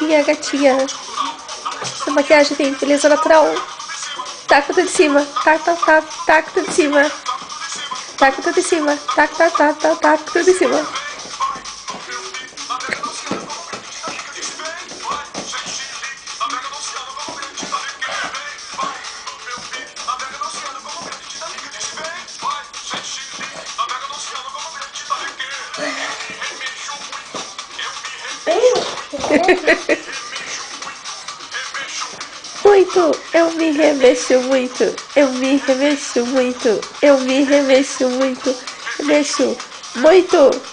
Minha gatinha. Essa maquiagem tem beleza natural. Taca tudo de cima. Taca tudo de cima. Taca tudo de cima. Taca tudo de cima. Muito, eu me remexo muito, eu me remexo muito, eu me remexo muito, remexo muito.